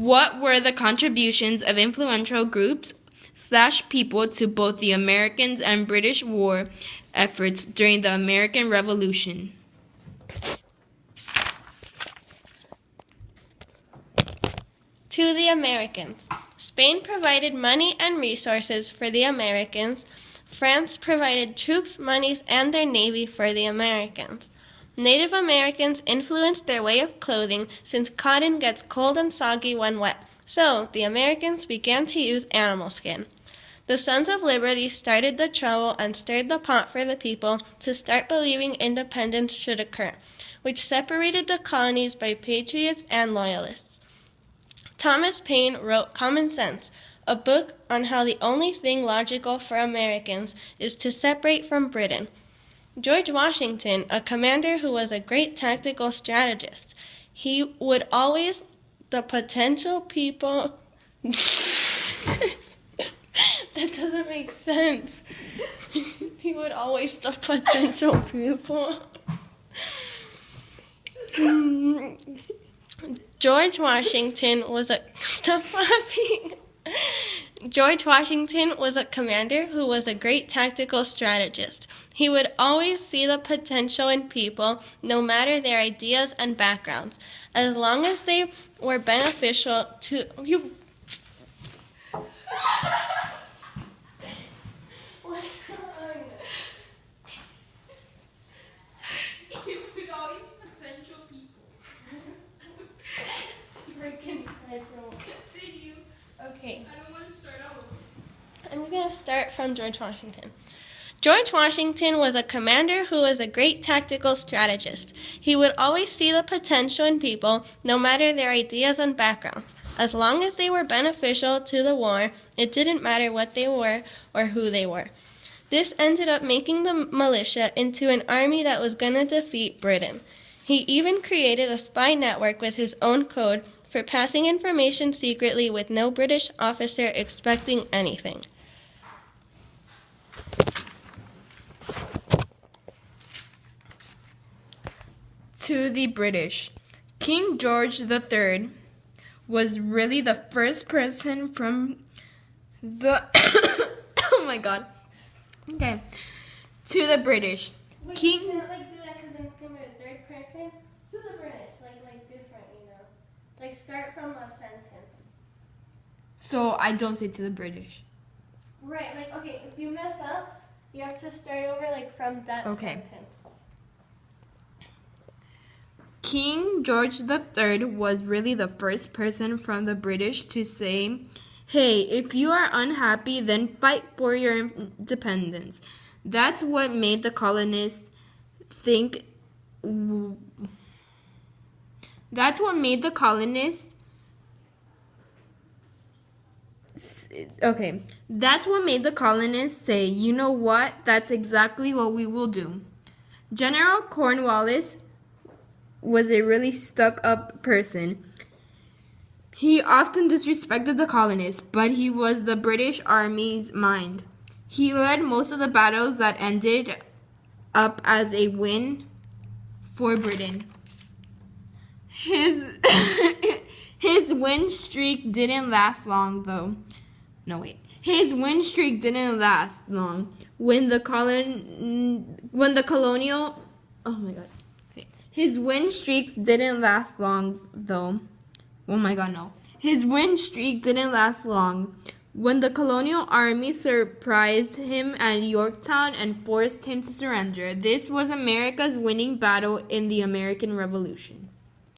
What were the contributions of influential groups/people to both the American and British war efforts during the American Revolution? To the Americans. Spain provided money and resources for the Americans. France provided troops, monies, and their navy for the Americans. Native Americans influenced their way of clothing since cotton gets cold and soggy when wet, so the Americans began to use animal skin. The Sons of Liberty started the trouble and stirred the pot for the people to start believing independence should occur, which separated the colonies by patriots and loyalists. Thomas Paine wrote Common Sense, a book on how the only thing logical for Americans is to separate from Britain. George Washington, a commander who was a great tactical strategist, he would always the potential people... That doesn't make sense. He would always the potential people... George Washington was a commander who was a great tactical strategist. He would always see the potential in people, no matter their ideas and backgrounds, as long as they were beneficial to you. What's wrong? You would always potential people. Freaking potential. Continue. Okay. I don't want to start over. I'm going to start from George Washington. George Washington was a commander who was a great tactical strategist. He would always see the potential in people, no matter their ideas and backgrounds. As long as they were beneficial to the war, it didn't matter what they were or who they were. This ended up making the militia into an army that was going to defeat Britain. He even created a spy network with his own code for passing information secretly with no British officer expecting anything. To the British. King George III was really the first person from the... Oh my god. Okay. To the British. Wait, King... you can't do that because then it's going to be a third person. To the British, like different, Like start from a sentence. So I don't say to the British. Right, okay, if you mess up, you have to start over from that sentence. King George III was really the first person from the British to say, hey, if you are unhappy, then fight for your independence. That's what made the colonists think... That's what made the colonists say, you know what, that's exactly what we will do. General Cornwallis was a really stuck-up person. He often disrespected the colonists, but he was the British Army's mind. He led most of the battles that ended up as a win for Britain. His win streak didn't last long, though. His win streak didn't last long. His win streaks didn't last long, though. His win streak didn't last long when the colonial army surprised him at Yorktown and forced him to surrender. This was America's winning battle in the American Revolution.